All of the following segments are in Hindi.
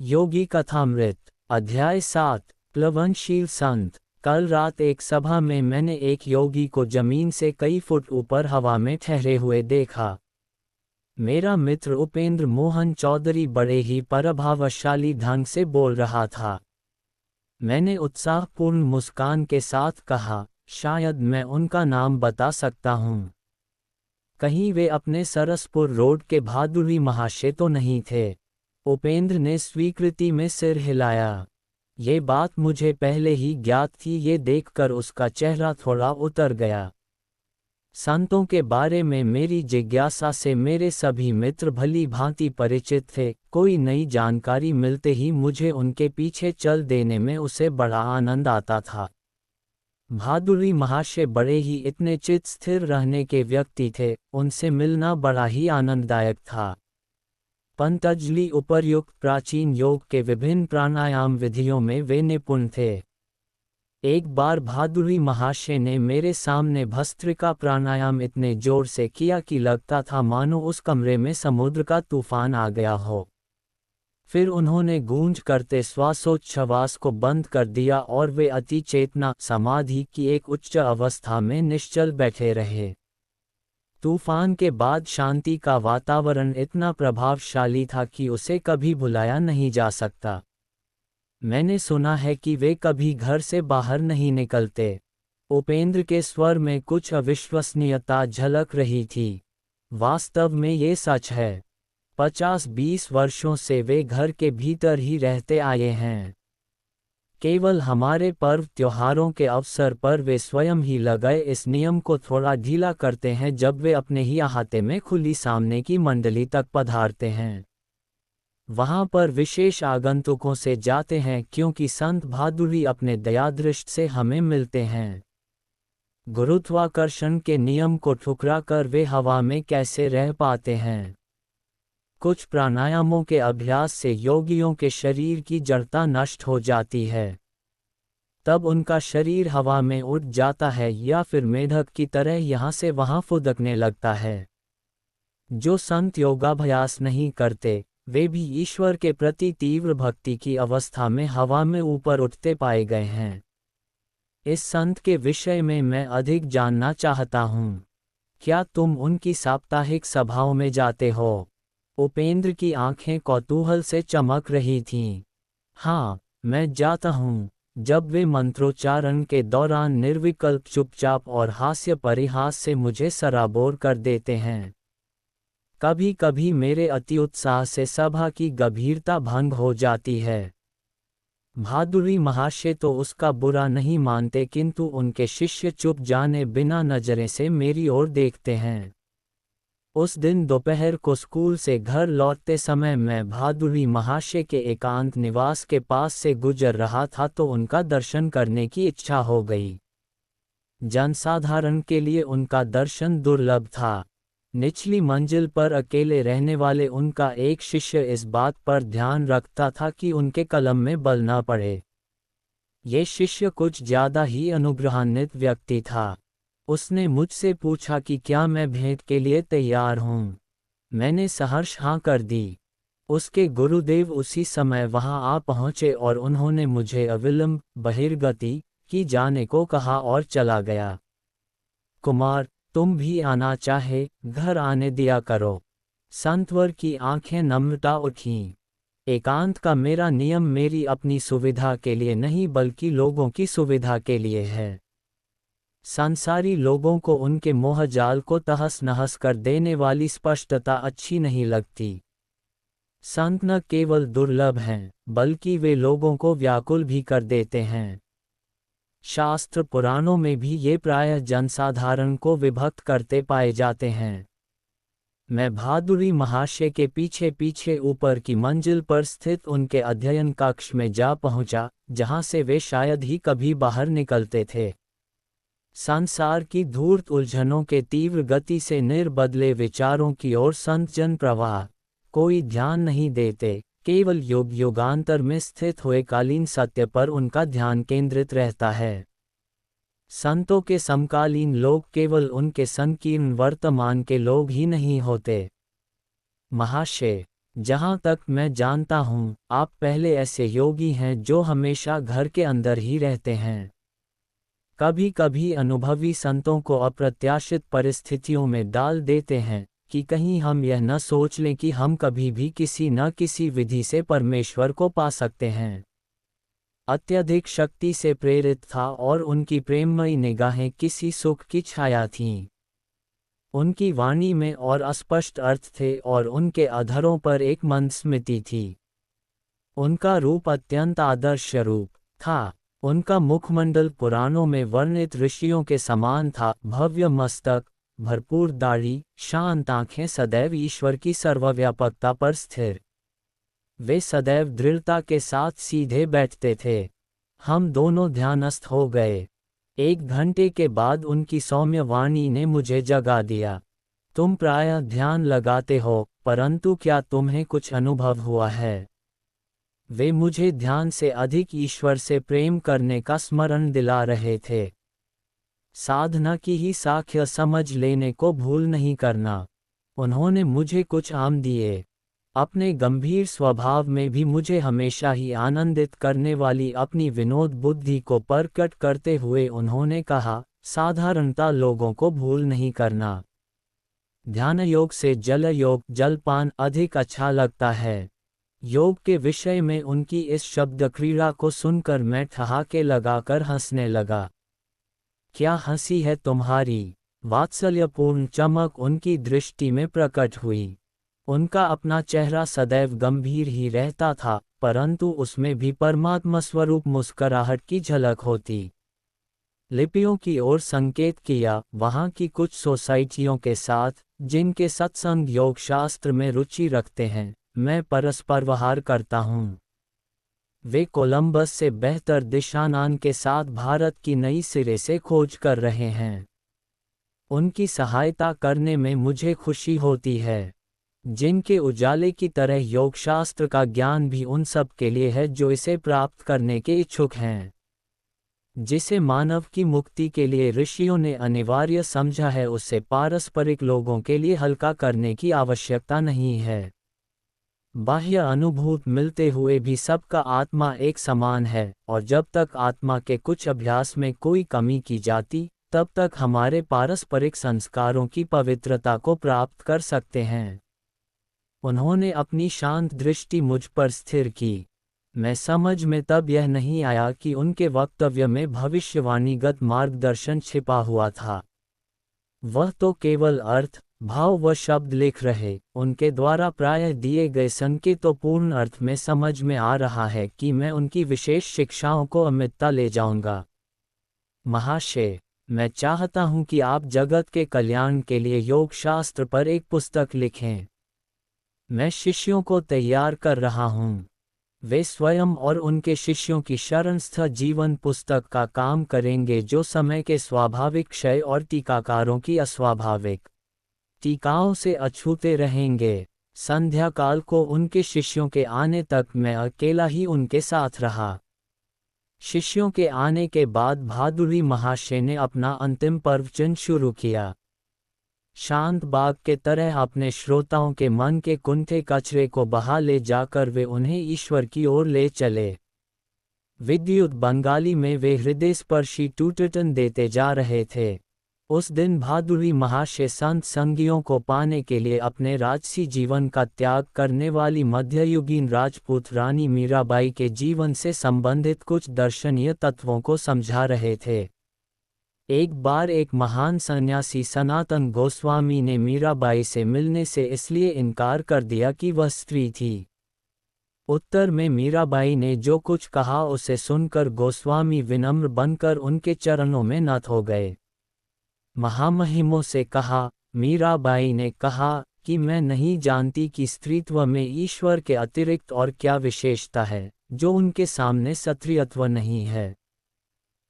योगी कथामृत अध्याय 7 प्लवनशील संत। कल रात एक सभा में मैंने एक योगी को जमीन से कई फुट ऊपर हवा में ठहरे हुए देखा। मेरा मित्र उपेंद्र मोहन चौधरी बड़े ही प्रभावशाली ढंग से बोल रहा था। मैंने उत्साहपूर्ण मुस्कान के साथ कहा, शायद मैं उनका नाम बता सकता हूँ। कहीं वे अपने सरसपुर रोड के भादुरी महाशय तो नहीं थे? उपेंद्र ने स्वीकृति में सिर हिलाया। ये बात मुझे पहले ही ज्ञात थी। ये देखकर उसका चेहरा थोड़ा उतर गया। संतों के बारे में मेरी जिज्ञासा से मेरे सभी मित्र भली भांति परिचित थे। कोई नई जानकारी मिलते ही मुझे उनके पीछे चल देने में उसे बड़ा आनंद आता था। भादुरी महाशय बड़े ही इतने चित्त स्थिर रहने के व्यक्ति थे, उनसे मिलना बड़ा ही आनंददायक था। पतंजलि उपर्युक्त प्राचीन योग के विभिन्न प्राणायाम विधियों में वे निपुण थे। एक बार भादुरी महाशय ने मेरे सामने भस्त्रिका प्राणायाम इतने जोर से किया कि लगता था मानो उस कमरे में समुद्र का तूफान आ गया हो। फिर उन्होंने गूंज करते श्वासोच्छ्वास को बंद कर दिया और वे अति चेतना समाधि की एक उच्च अवस्था में निश्चल बैठे रहे। तूफान के बाद शांति का वातावरण इतना प्रभावशाली था कि उसे कभी भुलाया नहीं जा सकता। मैंने सुना है कि वे कभी घर से बाहर नहीं निकलते। उपेंद्र के स्वर में कुछ अविश्वसनीयता झलक रही थी। वास्तव में ये सच है। 50-20 वर्षों से वे घर के भीतर ही रहते आए हैं। केवल हमारे पर्व त्योहारों के अवसर पर वे स्वयं ही लगाए इस नियम को थोड़ा ढीला करते हैं जब वे अपने ही अहाते में खुली सामने की मंडली तक पधारते हैं। वहां पर विशेष आगंतुकों से जाते हैं क्योंकि संत भादुरी अपने दयादृष्टि से हमें मिलते हैं। गुरुत्वाकर्षण के नियम को ठुकरा कर वे हवा में कैसे रह पाते हैं? कुछ प्राणायामों के अभ्यास से योगियों के शरीर की जड़ता नष्ट हो जाती है। तब उनका शरीर हवा में उड़ जाता है या फिर मेढक की तरह यहाँ से वहाँ फुदकने लगता है। जो संत योगाभ्यास नहीं करते, वे भी ईश्वर के प्रति तीव्र भक्ति की अवस्था में हवा में ऊपर उठते पाए गए हैं। इस संत के विषय में मैं अधिक जानना चाहता हूँ। क्या तुम उनकी साप्ताहिक सभाओं में जाते हो? उपेंद्र की आंखें कौतूहल से चमक रही थीं। हाँ, मैं जाता हूँ। जब वे मंत्रोच्चारण के दौरान निर्विकल्प चुपचाप और हास्य परिहास से मुझे सराबोर कर देते हैं। कभी कभी मेरे अति उत्साह से सभा की गंभीरता भंग हो जाती है। भादुरी महाशय तो उसका बुरा नहीं मानते, किंतु उनके शिष्य चुप जाने बिना नजरें से मेरी ओर देखते हैं। उस दिन दोपहर को स्कूल से घर लौटते समय मैं भादुरी महाशय के एकांत निवास के पास से गुजर रहा था तो उनका दर्शन करने की इच्छा हो गई। जनसाधारण के लिए उनका दर्शन दुर्लभ था। निचली मंजिल पर अकेले रहने वाले उनका एक शिष्य इस बात पर ध्यान रखता था कि उनके कलम में बल न पड़े। ये शिष्य कुछ ज्यादा ही अनुग्रहान्वित व्यक्ति था। उसने मुझसे पूछा कि क्या मैं भेंट के लिए तैयार हूँ। मैंने सहर्ष हाँ कर दी। उसके गुरुदेव उसी समय वहां आ पहुंचे और उन्होंने मुझे अविलंब बहिर्गति की जाने को कहा और चला गया। कुमार, तुम भी आना चाहे, घर आने दिया करो। संतवर की आंखें नम्रता उठीं। एकांत का मेरा नियम मेरी अपनी सुविधा के लिए नहीं बल्कि लोगों की सुविधा के लिए है। सांसारी लोगों को उनके मोहजाल को तहस नहस कर देने वाली स्पष्टता अच्छी नहीं लगती। संत न केवल दुर्लभ हैं, बल्कि वे लोगों को व्याकुल भी कर देते हैं। शास्त्र पुराणों में भी ये प्रायः जनसाधारण को विभक्त करते पाए जाते हैं। मैं भादुरी महाशय के पीछे पीछे ऊपर की मंजिल पर स्थित उनके अध्ययन कक्ष में जा पहुंचा, जहां से वे शायद ही कभी बाहर निकलते थे। संसार की धूर्त उलझनों के तीव्र गति से निर्बदले विचारों की ओर संत जन प्रवाह कोई ध्यान नहीं देते। केवल युग युगांतर में स्थित हुए कालीन सत्य पर उनका ध्यान केंद्रित रहता है। संतों के समकालीन लोग केवल उनके संकीर्ण वर्तमान के लोग ही नहीं होते। महाशय, जहाँ तक मैं जानता हूँ, आप पहले ऐसे योगी हैं जो हमेशा घर के अंदर ही रहते हैं। कभी कभी अनुभवी संतों को अप्रत्याशित परिस्थितियों में डाल देते हैं, कि कहीं हम यह न सोच लें कि हम कभी भी किसी न किसी विधि से परमेश्वर को पा सकते हैं। अत्यधिक शक्ति से प्रेरित था और उनकी प्रेममयी निगाहें किसी सुख की छाया थीं। उनकी वाणी में और अस्पष्ट अर्थ थे और उनके अधरों पर एक मंद स्मृति थी। उनका रूप अत्यंत आदर्श रूप था। उनका मुखमंडल पुराणों में वर्णित ऋषियों के समान था, भव्य मस्तक, भरपूर दाढ़ी, शांत आंखें, सदैव ईश्वर की सर्वव्यापकता पर स्थिर। वे सदैव दृढ़ता के साथ सीधे बैठते थे। हम दोनों ध्यानस्थ हो गए। 1 घंटे के बाद उनकी सौम्य वाणी ने मुझे जगा दिया। तुम प्रायः ध्यान लगाते हो, परंतु क्या तुम्हें कुछ अनुभव हुआ है? वे मुझे ध्यान से अधिक ईश्वर से प्रेम करने का स्मरण दिला रहे थे। साधना की ही साख्य समझ लेने को भूल नहीं करना। उन्होंने मुझे कुछ आम दिए। अपने गंभीर स्वभाव में भी मुझे हमेशा ही आनंदित करने वाली अपनी विनोद बुद्धि को प्रकट करते हुए उन्होंने कहा, साधारणता लोगों को भूल नहीं करना। ध्यान योग से जल योग, जलपान अधिक अच्छा लगता है। योग के विषय में उनकी इस शब्द क्रीड़ा को सुनकर मैं ठहाके लगाकर हंसने लगा। क्या हंसी है तुम्हारी? वात्सल्यपूर्ण चमक उनकी दृष्टि में प्रकट हुई। उनका अपना चेहरा सदैव गंभीर ही रहता था, परंतु उसमें भी परमात्मा स्वरूप मुस्कुराहट की झलक होती। लिपियों की ओर संकेत किया, वहाँ की कुछ सोसाइटियों के साथ, जिनके सत्संग योग शास्त्र में रुचि रखते हैं, मैं परस्पर व्यवहार करता हूँ। वे कोलंबस से बेहतर दिशानान के साथ भारत की नई सिरे से खोज कर रहे हैं। उनकी सहायता करने में मुझे खुशी होती है। जिनके उजाले की तरह योग शास्त्र का ज्ञान भी उन सब के लिए है जो इसे प्राप्त करने के इच्छुक हैं। जिसे मानव की मुक्ति के लिए ऋषियों ने अनिवार्य समझा है, उसे पारस्परिक लोगों के लिए हल्का करने की आवश्यकता नहीं है। बाह्य अनुभूत मिलते हुए भी सबका आत्मा एक समान है, और जब तक आत्मा के कुछ अभ्यास में कोई कमी की जाती, तब तक हमारे पारस्परिक संस्कारों की पवित्रता को प्राप्त कर सकते हैं। उन्होंने अपनी शांत दृष्टि मुझ पर स्थिर की। मैं समझ में तब यह नहीं आया कि उनके वक्तव्य में भविष्यवाणीगत मार्गदर्शन छिपा हुआ था। वह तो केवल अर्थ, भाव व शब्द लिख रहे, उनके द्वारा प्रायः दिए गए संकेतों पूर्ण अर्थ में समझ में आ रहा है कि मैं उनकी विशेष शिक्षाओं को अमृतता ले जाऊंगा। महाशय, मैं चाहता हूं कि आप जगत के कल्याण के लिए योग शास्त्र पर एक पुस्तक लिखें। मैं शिष्यों को तैयार कर रहा हूं। वे स्वयं और उनके शिष्यों की शरणस्थ जीवन पुस्तक का काम करेंगे, जो समय के स्वाभाविक क्षय और टीकाकारों की अस्वाभाविक टीकाओं से अछूते रहेंगे। संध्या काल को उनके शिष्यों के आने तक मैं अकेला ही उनके साथ रहा। शिष्यों के आने के बाद भादुरी महाशय ने अपना अंतिम प्रवचन शुरू किया। शांत बाग के तरह अपने श्रोताओं के मन के कुंठे कचरे को बहा ले जाकर वे उन्हें ईश्वर की ओर ले चले। विद्युत बंगाली में वे हृदयस्पर्शी टूटन देते जा रहे थे। उस दिन भादुरी महाशय संत संगियों को पाने के लिए अपने राजसी जीवन का त्याग करने वाली मध्ययुगीन राजपूत रानी मीराबाई के जीवन से संबंधित कुछ दर्शनीय तत्वों को समझा रहे थे। एक बार एक महान सन्यासी सनातन गोस्वामी ने मीराबाई से मिलने से इसलिए इनकार कर दिया कि वह स्त्री थी। उत्तर में मीराबाई ने जो कुछ कहा उसे सुनकर गोस्वामी विनम्र बनकर उनके चरणों में नत हो गए। महामहिमों से कहा, मीराबाई ने कहा कि मैं नहीं जानती कि स्त्रीत्व में ईश्वर के अतिरिक्त और क्या विशेषता है, जो उनके सामने क्षत्रियत्व नहीं है।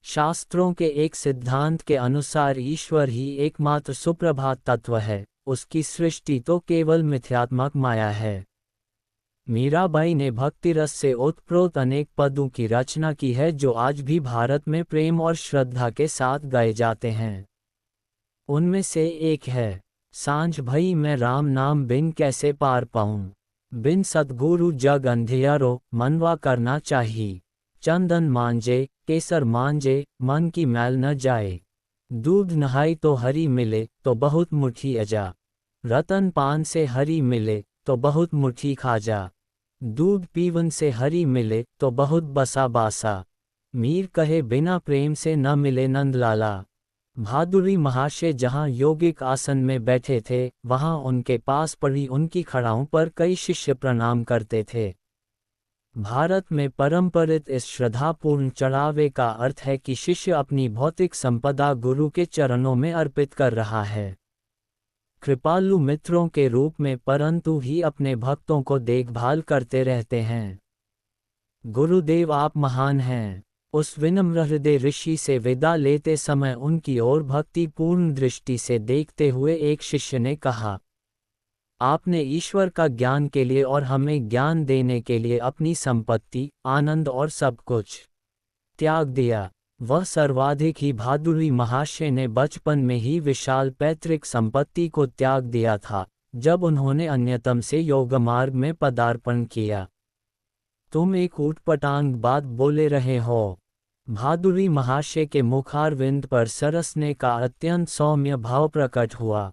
शास्त्रों के एक सिद्धांत के अनुसार ईश्वर ही एकमात्र सुप्रभात तत्व है, उसकी सृष्टि तो केवल मिथ्यात्मक माया है। मीराबाई ने भक्तिरस से ओतप्रोत अनेक पदों की रचना की है, जो आज भी भारत में प्रेम और श्रद्धा के साथ गाए जाते हैं। उनमें से एक है, सांझ भई मैं राम नाम बिन कैसे पार पाऊं। बिन सद्गुरु जग अंधियारो, मनवा करना चाहिए। चंदन मांजे, केसर मांजे, मन की मैल न जाए। दूध नहाई तो हरी मिले, तो बहुत मुट्ठी अजा। रतन पान से हरी मिले, तो बहुत मुट्ठी खाजा। दूध पीवन से हरी मिले, तो बहुत बसा बासा। मीर कहे बिना प्रेम से न मिले नंदलाला। भादुरी महाशय जहाँ योगिक आसन में बैठे थे, वहाँ उनके पास पड़ी उनकी खड़ाओं पर कई शिष्य प्रणाम करते थे। भारत में परंपरित इस श्रद्धापूर्ण चढ़ावे का अर्थ है कि शिष्य अपनी भौतिक संपदा गुरु के चरणों में अर्पित कर रहा है, कृपालु मित्रों के रूप में, परंतु ही अपने भक्तों को देखभाल करते रहते हैं। गुरुदेव आप महान हैं। उस विनम्र हृदय ऋषि से विदा लेते समय उनकी ओर भक्तिपूर्ण दृष्टि से देखते हुए एक शिष्य ने कहा, आपने ईश्वर का ज्ञान के लिए और हमें ज्ञान देने के लिए अपनी संपत्ति, आनंद और सब कुछ त्याग दिया। वह सर्वाधिक ही भादुरी महाशय ने बचपन में ही विशाल पैतृक संपत्ति को त्याग दिया था, जब उन्होंने अन्यतम से योगमार्ग में पदार्पण किया। तुम एक ऊटपटांग बात बोले रहे हो। भादुरी महाशय के मुखारविंद पर सरसने का अत्यंत सौम्य भाव प्रकट हुआ।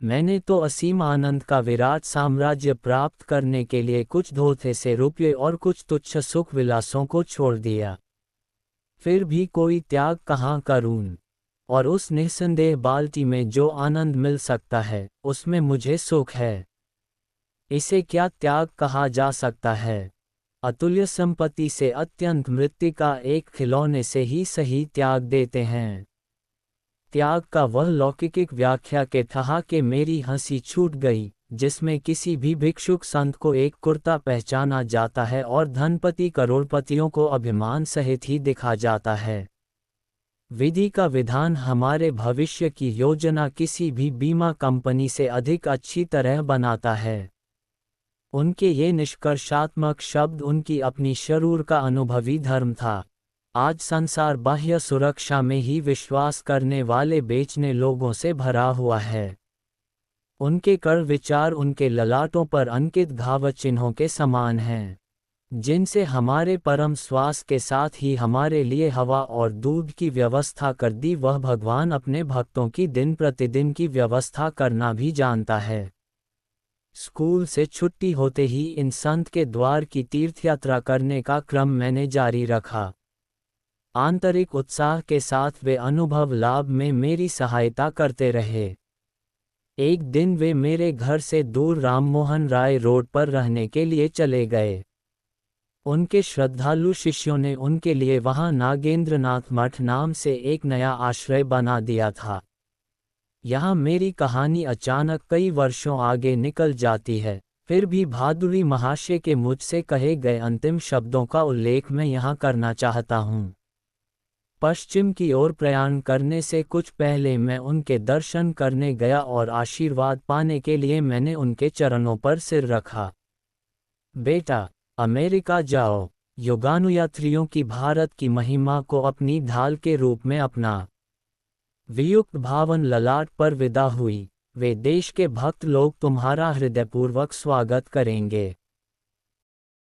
मैंने तो असीम आनंद का विराट साम्राज्य प्राप्त करने के लिए कुछ धोखे से रुपये और कुछ तुच्छ सुख विलासों को छोड़ दिया। फिर भी कोई त्याग कहाँ करूं? और उस निस्संदेह बाल्टी में जो आनंद मिल सकता है, उसमें मुझे सुख है। इसे क्या त्याग कहा जा सकता है? अतुल्य संपत्ति से अत्यंत मृत्तिका एक खिलौने से ही सही त्याग देते हैं। त्याग का वह लौकिक व्याख्या के ठहाके मेरी हंसी छूट गई, जिसमें किसी भी भिक्षुक संत को एक कुर्ता पहचाना जाता है और धनपति करोड़पतियों को अभिमान सहित ही दिखा जाता है। विधि का विधान हमारे भविष्य की योजना किसी भी बीमा कंपनी से अधिक अच्छी तरह बनाता है। उनके ये निष्कर्षात्मक शब्द उनकी अपनी शरूर का अनुभवी धर्म था। आज संसार बाह्य सुरक्षा में ही विश्वास करने वाले बेचने लोगों से भरा हुआ है। उनके कर विचार उनके ललाटों पर अंकित घाव चिन्हों के समान हैं, जिनसे हमारे परम श्वास के साथ ही हमारे लिए हवा और दूध की व्यवस्था कर दी, वह भगवान अपने भक्तों की दिन प्रतिदिन की व्यवस्था करना भी जानता है। स्कूल से छुट्टी होते ही इन संत के द्वार की तीर्थयात्रा करने का क्रम मैंने जारी रखा। आंतरिक उत्साह के साथ वे अनुभव लाभ में मेरी सहायता करते रहे। एक दिन वे मेरे घर से दूर राममोहन राय रोड पर रहने के लिए चले गए। उनके श्रद्धालु शिष्यों ने उनके लिए वहां नागेंद्रनाथ मठ नाम से एक नया आश्रय बना दिया था। यहाँ मेरी कहानी अचानक कई वर्षों आगे निकल जाती है, फिर भी भादुरी महाशय के मुझसे कहे गए अंतिम शब्दों का उल्लेख मैं यहाँ करना चाहता हूँ। पश्चिम की ओर प्रयाण करने से कुछ पहले मैं उनके दर्शन करने गया और आशीर्वाद पाने के लिए मैंने उनके चरणों पर सिर रखा। बेटा, अमेरिका जाओ। योगानुयात्रियों की भारत की महिमा को अपनी ढाल के रूप में अपना। वियुक्त भावन ललाट पर विदा हुई। वे देश के भक्त लोग तुम्हारा हृदयपूर्वक स्वागत करेंगे।